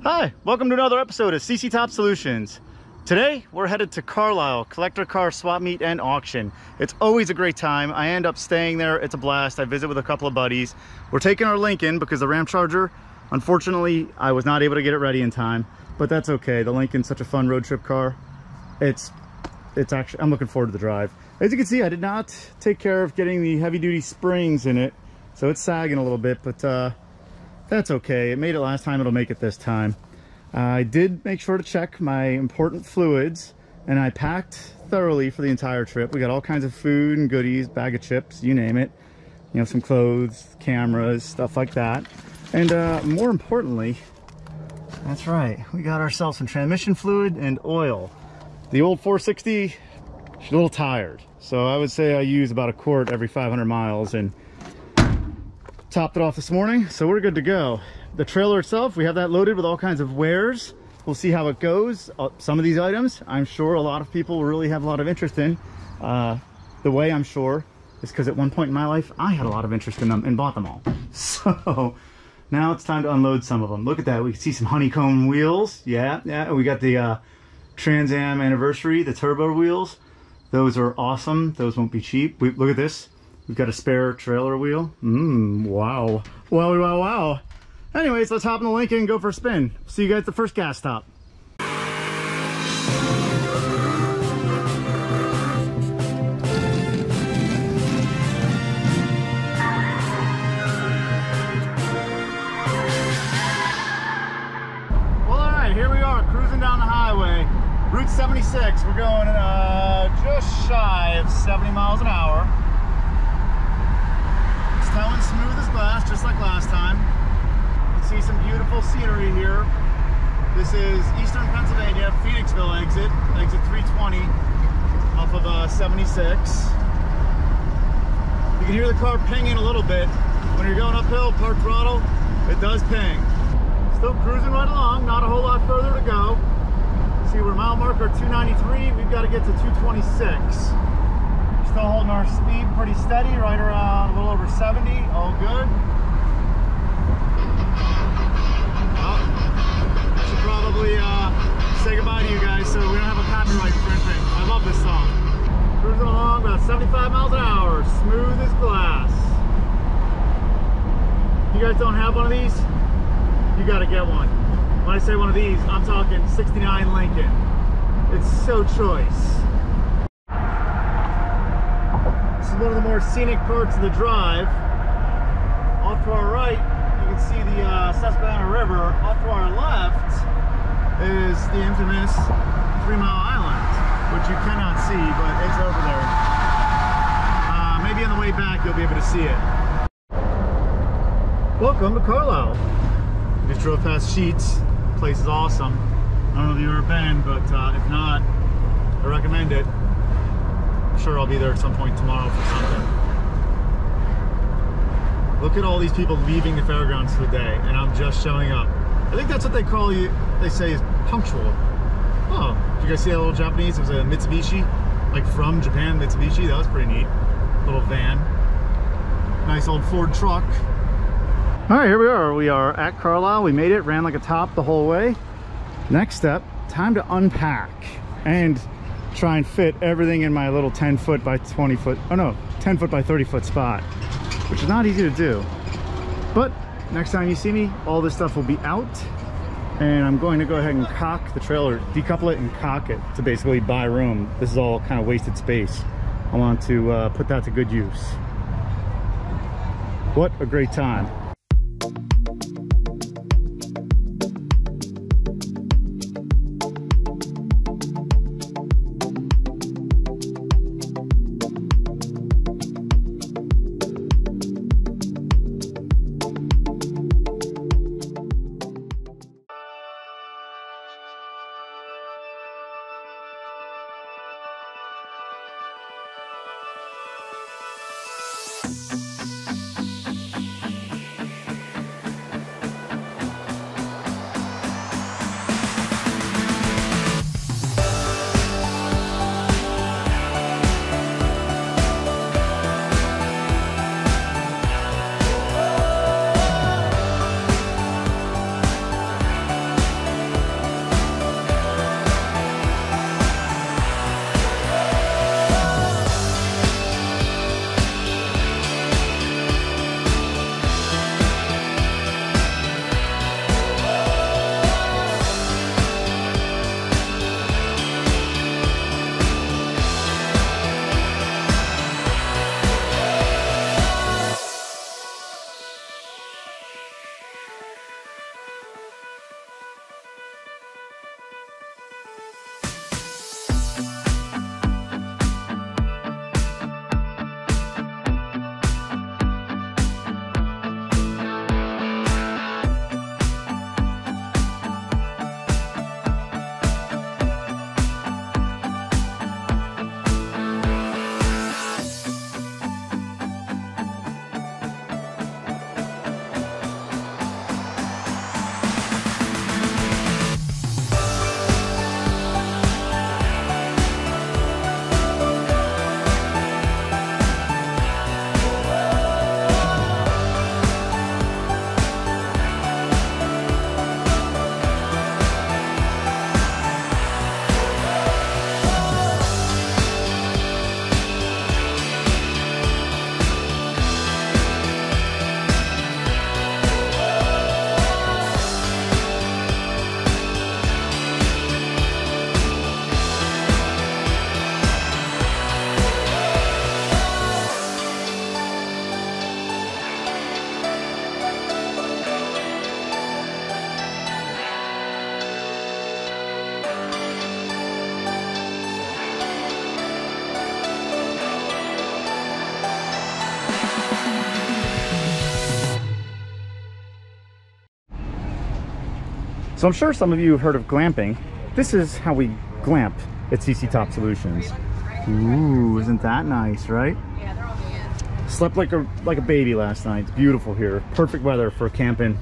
Hi, welcome to another episode of CC Top Solutions. Today, we're headed to Carlisle, collector car swap meet and auction. It's always a great time. I end up staying there. It's a blast. I visit with a couple of buddies. We're taking our Lincoln because the Ram Charger, unfortunately, I was not able to get it ready in time, but that's okay. The Lincoln's such a fun road trip car. It's actually, I'm looking forward to the drive. As you can see, I did not take care of getting the heavy duty springs in it, so it's sagging a little bit, but that's okay. It made it last time, it'll make it this time. I did make sure to check my important fluids, and I packed thoroughly for the entire trip. We got all kinds of food and goodies, bag of chips, you name it. You know, some clothes, cameras, stuff like that. And more importantly, that's right, we got ourselves some transmission fluid and oil. The old 460, she's a little tired. So I would say I use about a quart every 500 miles and topped it off this morning, so we're good to go. The trailer itself, we have that loaded with all kinds of wares. We'll see how it goes. Some of these items, I'm sure a lot of people will really have a lot of interest in. The way I'm sure is because at one point in my life, I had a lot of interest in them and bought them all. So now it's time to unload some of them. Look at that, we can see some honeycomb wheels. Yeah, we got the Trans Am Anniversary, the turbo wheels. Those are awesome. Those won't be cheap. Look at this. We've got a spare trailer wheel. Wow. Wow. Anyways, let's hop in the Lincoln and go for a spin. See you guys at the first gas stop. Well, all right, here we are, cruising down the highway. Route 76, we're going just shy of 70 miles an hour. Towing smooth as glass, just like last time. You can see some beautiful scenery here. This is Eastern Pennsylvania, Phoenixville exit 320 off of 76. You can hear the car pinging a little bit. When you're going uphill, park throttle, it does ping. Still cruising right along, not a whole lot further to go. See, we're mile marker 293, we've got to get to 226. Still holding our speed pretty steady, right around a little over 70, all good. Well, I should probably say goodbye to you guys so we don't have a copyright infringement. I love this song. Cruising along about 75 miles an hour, smooth as glass. If you guys don't have one of these, you gotta get one. When I say one of these, I'm talking 69 Lincoln. It's so choice. One of the more scenic parts of the drive. Off to our right, you can see the Susquehanna River. Off to our left is the infamous 3 Mile Island, which you cannot see, but it's over there. Maybe on the way back you'll be able to see it. Welcome to Carlisle. We just drove past Sheets. The place is awesome. I don't know if you've ever been, but if not, I recommend it. I'm sure I'll be there at some point tomorrow for something. Look at all these people leaving the fairgrounds for the day, and I'm just showing up. I think that's what they call you, they say is punctual. Oh, did you guys see that little Japanese? It was a Mitsubishi, like from Japan, Mitsubishi. That was pretty neat. Little van. Nice old Ford truck. All right, here we are. We are at Carlisle. We made it, ran like a top the whole way. Next step, time to unpack and try and fit everything in my little 10 foot by 20 foot, oh no, 10 foot by 30 foot spot, which is not easy to do. But next time you see me, all this stuff will be out, and I'm going to go ahead and cock the trailer, decouple it and cock it to basically buy room. This is all kind of wasted space. I want to put that to good use. What a great time. So I'm sure some of you have heard of glamping. This is how we glamp at CC Top Solutions. Ooh, isn't that nice, right? Yeah, they're all good. Slept like a baby last night. It's beautiful here. Perfect weather for camping.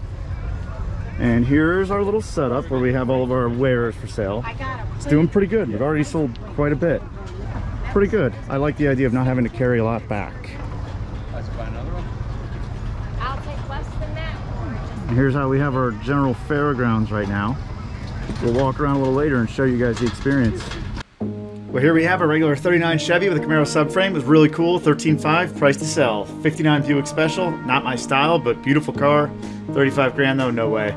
And here's our little setup where we have all of our wares for sale. It's doing pretty good. We've already sold quite a bit. Pretty good. I like the idea of not having to carry a lot back. I'll take less than that. And here's how we have our general fairgrounds right now. We'll walk around a little later and show you guys the experience. Well, here we have a regular 39 Chevy with a Camaro subframe. It was really cool, 13.5, price to sell. 59 Buick Special, not my style, but beautiful car. 35 grand though, no way.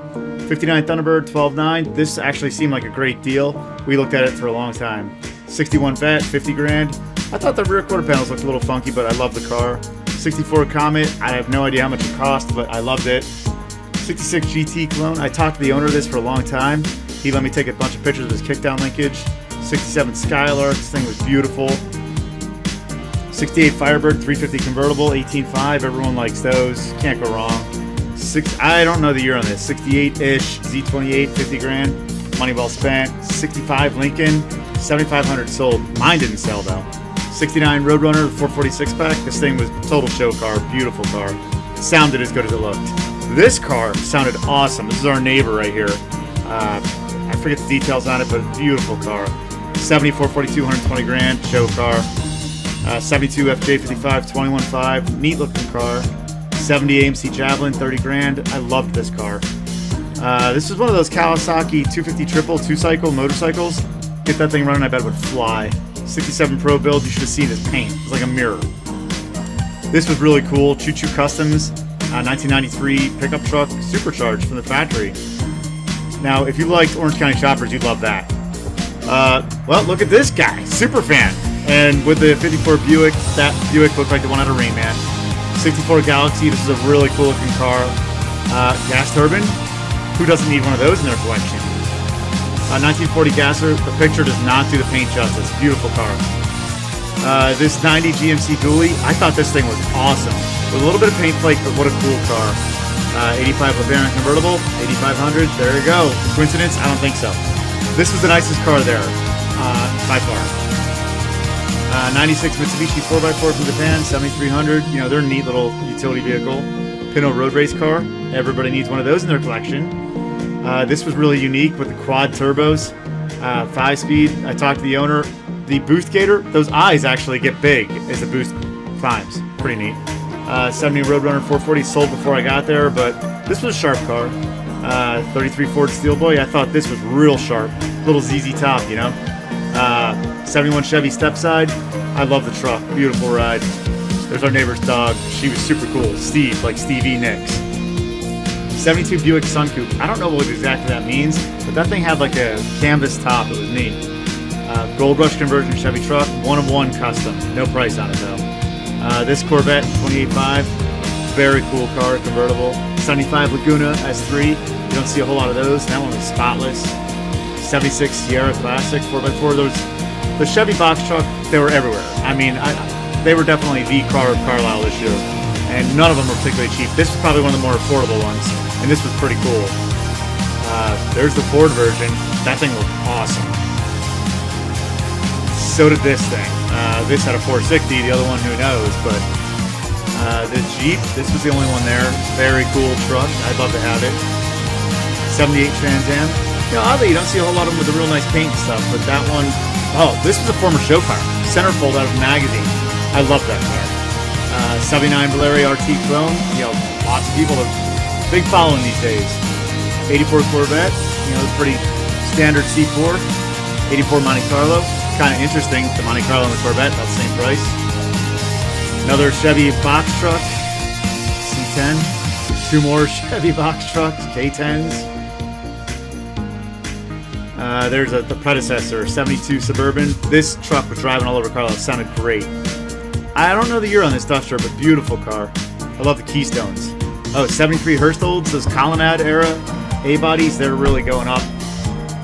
59 Thunderbird, 12.9. This actually seemed like a great deal. We looked at it for a long time. 61 Vet, 50 grand. I thought the rear quarter panels looked a little funky, but I love the car. 64 Comet, I have no idea how much it cost, but I loved it. 66 GT Clone, I talked to the owner of this for a long time. He let me take a bunch of pictures of his kickdown linkage. 67 Skylark, this thing was beautiful. 68 Firebird, 350 convertible, 18.5, everyone likes those, can't go wrong. I don't know the year on this, 68-ish, Z28, 50 grand, money well spent. 65 Lincoln, 7,500 sold, mine didn't sell though. 69 Roadrunner, 446 pack, this thing was total show car, beautiful car. Sounded as good as it looked. This car sounded awesome, this is our neighbor right here. I forget the details on it, but beautiful car. 74 42, 120 grand, show car. 72 FJ55, 21.5, neat looking car. 70 AMC Javelin, 30 grand. I loved this car. This is one of those Kawasaki 250 triple 2-cycle motorcycles. Get that thing running, I bet it would fly. 67 Pro build, you should have seen his paint. It was like a mirror. This was really cool. Choo Choo Customs, 1993 pickup truck, supercharged from the factory. Now, if you liked Orange County Choppers, you'd love that. Well, look at this guy, super fan. And with the 54 Buick, that Buick looked like the one out of Rain Man. 64 Galaxy, this is a really cool looking car. Gas turbine, who doesn't need one of those in their collection? 1940 Gasser, the picture does not do the paint justice, beautiful car. This 90 GMC Dually, I thought this thing was awesome. With a little bit of paint flake, but what a cool car. 85 LeBaron convertible, 8,500, there you go. Coincidence? I don't think so. This was the nicest car there, by far. 96 Mitsubishi 4x4 from Japan, 7,300. You know, they're a neat little utility vehicle. Pinot road race car. Everybody needs one of those in their collection. This was really unique with the quad turbos, 5-speed. I talked to the owner. The boost gator, those eyes actually get big as the boost climbs. Pretty neat. 70 Roadrunner 440 sold before I got there, but this was a sharp car. 33 Ford Steelboy, I thought this was real sharp. Little ZZ top, you know. 71 Chevy Stepside, I love the truck, beautiful ride. There's our neighbor's dog, she was super cool. Steve, like Stevie Nicks. 72 Buick Sun Coupe, I don't know what exactly that means, but that thing had like a canvas top, it was neat. Gold Rush conversion Chevy truck, one of one custom, no price on it though. This Corvette 28.5, very cool car, convertible. 75 Laguna S3, you don't see a whole lot of those. That one was spotless. 76 Sierra Classic 4x4. The Chevy box truck, they were everywhere. I mean, they were definitely the car of Carlisle this year, and none of them were particularly cheap. This was probably one of the more affordable ones, and this was pretty cool. There's the Ford version. That thing looked awesome. So did this thing. This had a 460, the other one, who knows, but the Jeep, this was the only one there. Very cool truck. I'd love to have it. 78 Trans Am. You know, oddly, you don't see a whole lot of them with the real nice paint and stuff, but that one, oh, this was a former show car. Centerfold out of a magazine. I love that car. 79 Valeri RT Clone. You know, lots of people have big following these days. 84 Corvette. You know, pretty standard C4. 84 Monte Carlo. Kind of interesting. The Monte Carlo and the Corvette, about the same price. Another Chevy box truck, C10. Two more Chevy box trucks, K10s. There's the predecessor, 72 Suburban. This truck was driving all over Carlisle. It sounded great. I don't know the year on this Duster, but beautiful car. I love the Keystones. Oh, 73 Hurstolds, those Colonnade era A-bodies, they're really going up.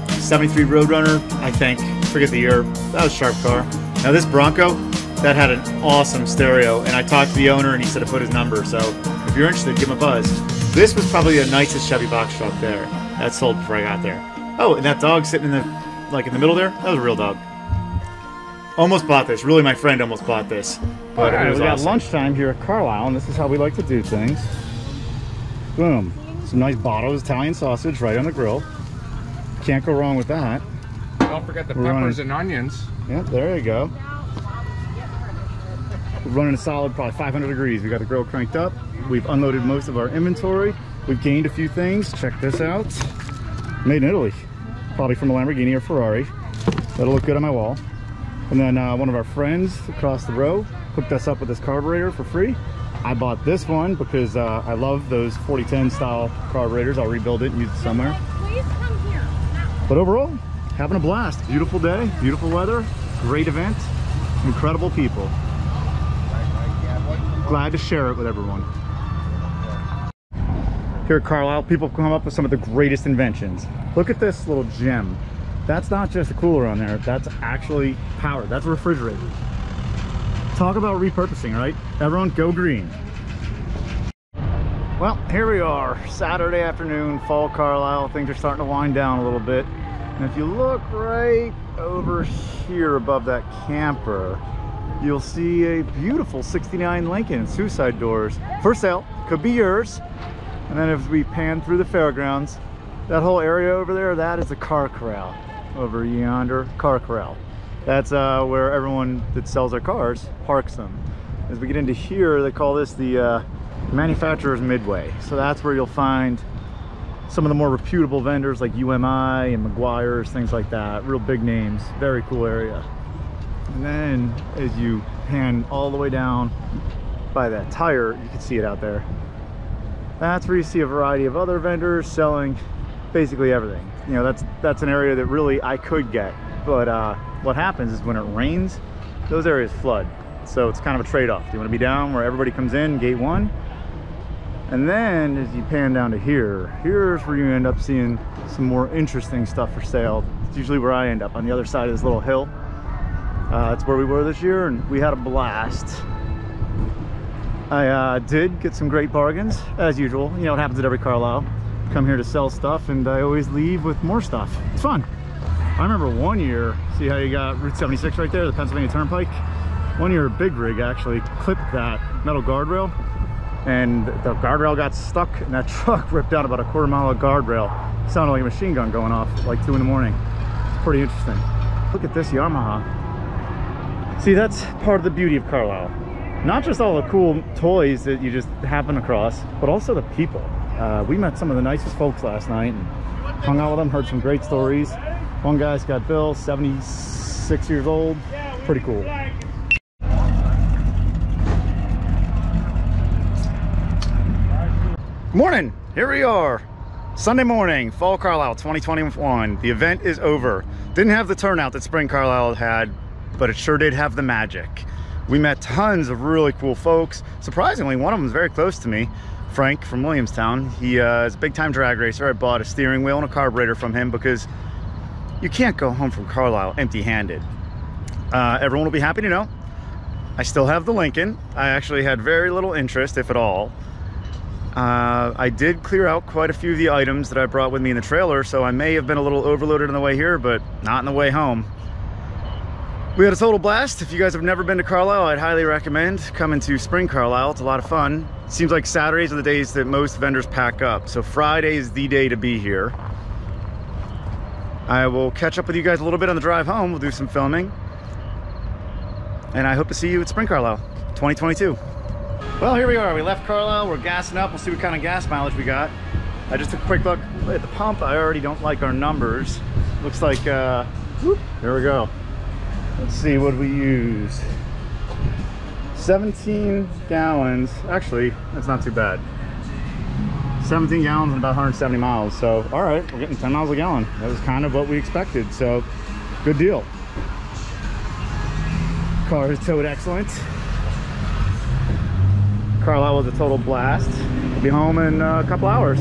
73 Roadrunner, I think. Forget the year. That was a sharp car. Now this Bronco, that had an awesome stereo, and I talked to the owner and he said to put his number, so if you're interested, give him a buzz. This was probably the nicest Chevy box truck there. That sold before I got there. Oh, and that dog sitting in the middle there, that was a real dog. Almost bought this. Really, my friend almost bought this. But it was awesome. Got lunchtime here at Carlisle, and this is how we like to do things. Boom. Some nice Botto's Italian sausage right on the grill. Can't go wrong with that. Don't forget the peppers and onions. Yep, there you go. We're running a solid probably 500 degrees. We got the grill cranked up. We've unloaded most of our inventory. We've gained a few things. Check this out. Made in Italy. Probably from a Lamborghini or Ferrari. That'll look good on my wall. And then one of our friends across the row hooked us up with this carburetor for free. I bought this one because I love those 4010 style carburetors. I'll rebuild it and use it somewhere. Please come here. But overall, having a blast. Beautiful day, beautiful weather, great event, incredible people. Glad to share it with everyone. Here at Carlisle, people come up with some of the greatest inventions. Look at this little gem. That's not just a cooler on there, that's actually power. That's a refrigerator. Talk about repurposing, right? Everyone go green. Well, here we are, Saturday afternoon, fall Carlisle. Things are starting to wind down a little bit. And if you look right over here above that camper, you'll see a beautiful 69 Lincoln, suicide doors. For sale, could be yours. And then if we pan through the fairgrounds, that whole area over there, that is the car corral. Over yonder, car corral. That's where everyone that sells their cars parks them. As we get into here, they call this the manufacturer's midway. So that's where you'll find some of the more reputable vendors like UMI and McGuire's, things like that. Real big names, very cool area. And then as you pan all the way down by that tire, you can see it out there. That's where you see a variety of other vendors selling basically everything. You know, that's an area that really I could get, but what happens is when it rains, those areas flood. So it's kind of a trade-off. You want to be down where everybody comes in, gate one, and then as you pan down to here, here's where you end up seeing some more interesting stuff for sale. It's usually where I end up, on the other side of this little hill. That's where we were this year, and we had a blast. I did get some great bargains, as usual. You know, it happens at every Carlisle. Come here to sell stuff, and I always leave with more stuff. It's fun. I remember one year, see how you got Route 76 right there, the Pennsylvania Turnpike? One year, a big rig actually clipped that metal guardrail, and the guardrail got stuck, and that truck ripped out about a quarter-mile of guardrail. It sounded like a machine gun going off at like 2 in the morning. It's pretty interesting. Look at this Yamaha. See, that's part of the beauty of Carlisle. Not just all the cool toys that you just happen across, but also the people. We met some of the nicest folks last night and hung out with them, heard some great stories. One guy's got Bill, 76 years old. Pretty cool. Good morning, here we are. Sunday morning, Fall Carlisle 2021. The event is over. Didn't have the turnout that Spring Carlisle had, but it sure did have the magic. We met tons of really cool folks. Surprisingly, one of them is very close to me, Frank from Williamstown. He is a big-time drag racer. I bought a steering wheel and a carburetor from him because you can't go home from Carlisle empty-handed. Everyone will be happy to know I still have the Lincoln. I actually had very little interest, if at all. I did clear out quite a few of the items that I brought with me in the trailer, so I may have been a little overloaded on the way here, but not on the way home. We had a total blast. If you guys have never been to Carlisle, I'd highly recommend coming to Spring Carlisle. It's a lot of fun. It seems like Saturdays are the days that most vendors pack up, so Friday is the day to be here. I will catch up with you guys a little bit on the drive home. We'll do some filming. And I hope to see you at Spring Carlisle 2022. Well, here we are. We left Carlisle. We're gassing up. We'll see what kind of gas mileage we got. I just took a quick look at the pump. I already don't like our numbers. Looks like, whoop, there we go. Let's see, what did we use? 17 gallons. Actually, that's not too bad. 17 gallons and about 170 miles. So, all right, we're getting 10 miles a gallon. That was kind of what we expected. So, good deal. Car is towed excellent. Carlisle was a total blast. We'll be home in a couple hours.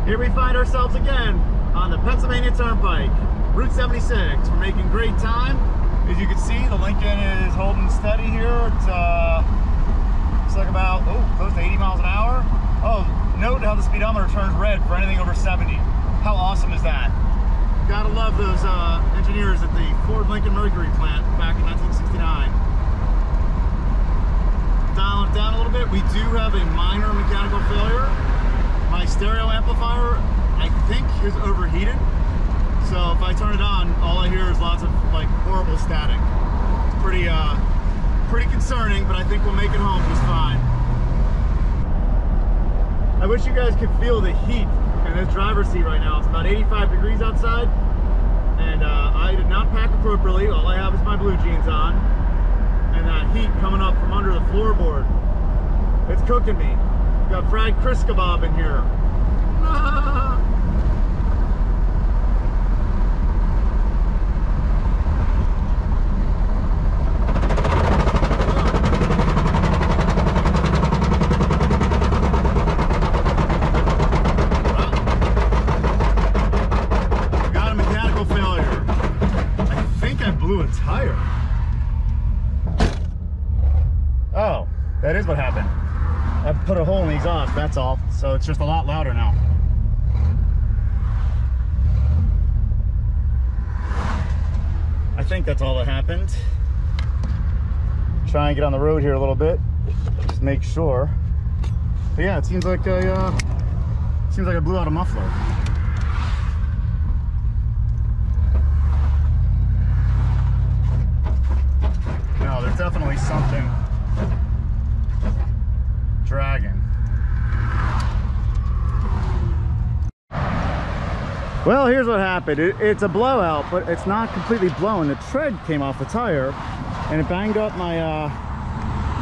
Here we find ourselves again on the Pennsylvania Turnpike. Route 76. We're making great time. As you can see, the Lincoln is holding steady here. It's like about close to 80 miles an hour. Oh, note how the speedometer turns red for anything over 70. How awesome is that? Gotta love those engineers at the Ford Lincoln Mercury plant back in 1969. Dialing it down a little bit, we do have a minor mechanical failure. My stereo amplifier, I think, is overheated. So if I turn it on, all I hear is lots of like horrible static. It's pretty concerning, but I think we'll make it home just fine. I wish you guys could feel the heat in this driver's seat right now. It's about 85 degrees outside, and I did not pack appropriately. All I have is my blue jeans on, and that heat coming up from under the floorboard. It's cooking me. Got fried Chris kebab in here. That is what happened. I put a hole in the exhaust, that's all. So it's just a lot louder now. I think that's all that happened. Try and get on the road here a little bit. Just make sure. But yeah, it seems like I blew out a muffler. No, there's definitely something dragging. Well, here's what happened. It's a blowout, but it's not completely blown. The tread came off the tire and it banged up my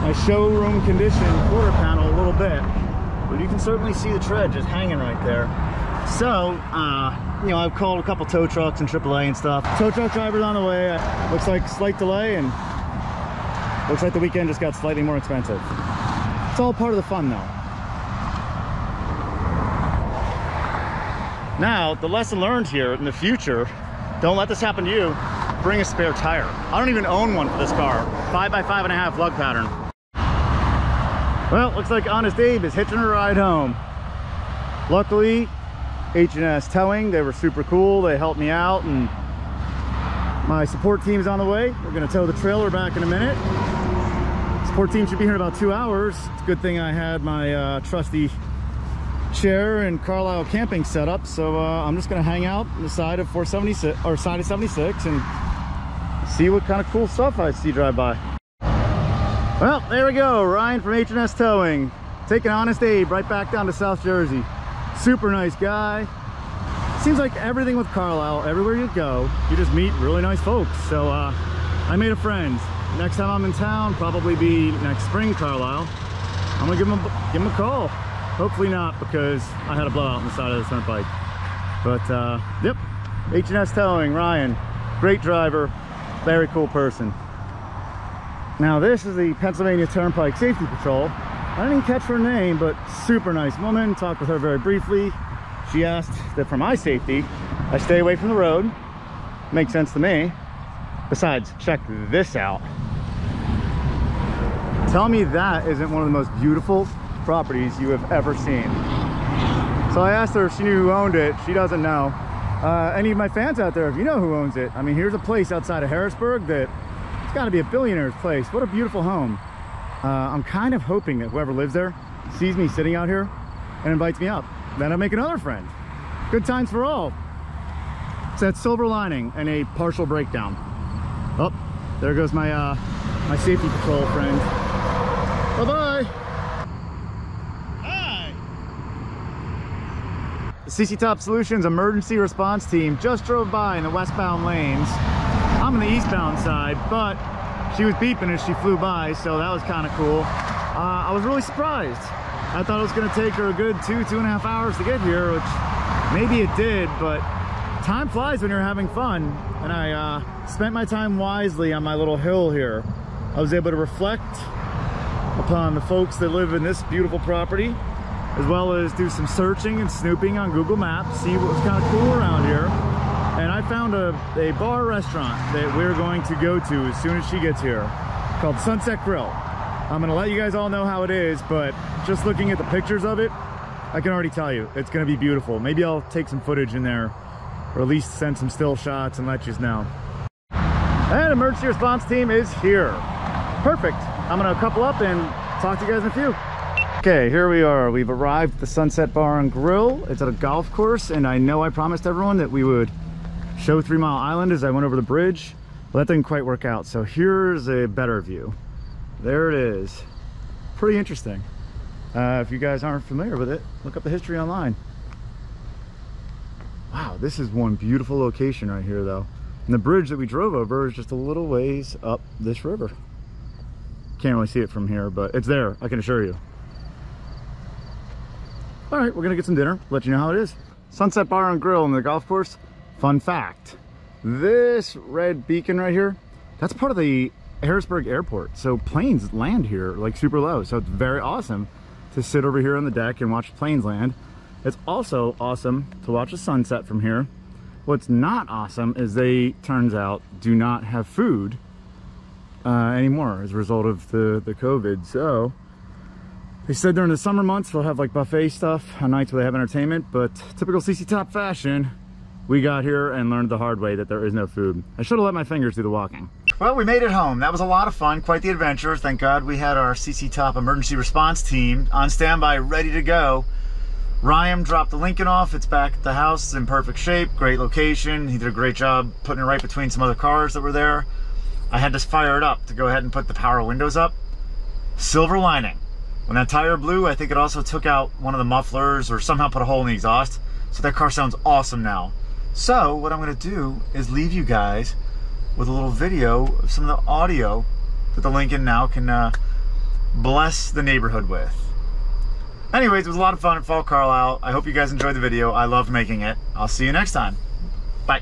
my showroom condition quarter panel a little bit, but you can certainly see the tread just hanging right there. So you know, I've called a couple tow trucks and AAA and stuff. Tow truck driver's on the way. Looks like slight delay, and looks like the weekend just got slightly more expensive. It's all part of the fun though. Now, the lesson learned here in the future, don't let this happen to you. Bring a spare tire. I don't even own one for this car. 5x5.5 lug pattern. Well, looks like Honest Abe is hitching a ride home. Luckily, H&S Towing, they were super cool. They helped me out, and my support team's on the way. We're gonna tow the trailer back in a minute. Support team should be here in about 2 hours. It's a good thing I had my trusty chair and Carlisle camping set up, so I'm just gonna hang out on the side of 476 or side of 76 and see what kind of cool stuff I see drive by. Well, there we go. Ryan from H&S Towing taking Honest Abe right back down to South Jersey. Super nice guy. Seems like everything with Carlisle, everywhere you go, you just meet really nice folks. So I made a friend. Next time I'm in town, probably be next spring, Carlisle, I'm gonna give him a call. Hopefully not, because I had a blowout on the side of the Turnpike. But yep, H&S Towing, Ryan, great driver, very cool person. Now this is the Pennsylvania Turnpike Safety Patrol. I didn't even catch her name, but super nice woman. Talked with her very briefly. She asked that for my safety, I stay away from the road. Makes sense to me. Besides, check this out. Tell me that isn't one of the most beautiful properties you have ever seen. So I asked her if she knew who owned it. She doesn't know. Any of my fans out there, if you know who owns it, I mean, here's a place outside of Harrisburg that it's got to be a billionaire's place. What a beautiful home. I'm kind of hoping that whoever lives there sees me sitting out here and invites me up. Then I'll make another friend. Good times for all. It's that silver lining and a partial breakdown. Oh, there goes my my safety patrol friend. Bye-bye. Hi. The CC Top Solutions emergency response team just drove by in the westbound lanes. I'm on the eastbound side, but she was beeping as she flew by, so that was kind of cool. I was really surprised. I thought it was going to take her a good 2.5 hours to get here, which maybe it did, but time flies when you're having fun. And I spent my time wisely on my little hill here. I was able to reflect upon the folks that live in this beautiful property, as well as do some searching and snooping on Google Maps, see what was kind of cool around here. And I found a bar restaurant that we're going to go to as soon as she gets here, called Sunset Grill. I'm gonna let you guys all know how it is, but just looking at the pictures of it, I can already tell you, it's gonna be beautiful. Maybe I'll take some footage in there, or at least send some still shots and let you know. And emergency response team is here. Perfect. I'm gonna couple up and talk to you guys in a few. Okay, here we are. We've arrived at the Sunset Bar and Grill. It's at a golf course, and I know I promised everyone that we would show 3 Mile Island as I went over the bridge. Well, that didn't quite work out, so here's a better view. There it is. Pretty interesting. If you guys aren't familiar with it, look up the history online. Wow, this is one beautiful location right here, though. And the bridge that we drove over is just a little ways up this river. Can't really see it from here, but it's there, I can assure you. All right, we're gonna get some dinner, let you know how it is. Sunset Bar and Grill in the golf course. Fun fact, this red beacon right here, that's part of the Harrisburg Airport. So planes land here like super low. So it's very awesome to sit over here on the deck and watch planes land. It's also awesome to watch a sunset from here. What's not awesome is they, turns out, do not have food anymore as a result of the COVID. So they said during the summer months they'll have like buffet stuff on nights where they have entertainment, but typical CC Top fashion, we got here and learned the hard way that there is no food. I should have let my fingers do the walking. Well, we made it home. That was a lot of fun, quite the adventure. Thank God we had our CC Top emergency response team on standby, ready to go. Ryan dropped the Lincoln off. It's back at the house. It's in perfect shape, great location. He did a great job putting it right between some other cars that were there. I had to fire it up to go ahead and put the power windows up. Silver lining. When that tire blew, I think it also took out one of the mufflers or somehow put a hole in the exhaust. So that car sounds awesome now. So what I'm gonna do is leave you guys with a little video of some of the audio that the Lincoln now can bless the neighborhood with. Anyways, it was a lot of fun at Fall Carlisle. I hope you guys enjoyed the video. I loved making it. I'll see you next time. Bye.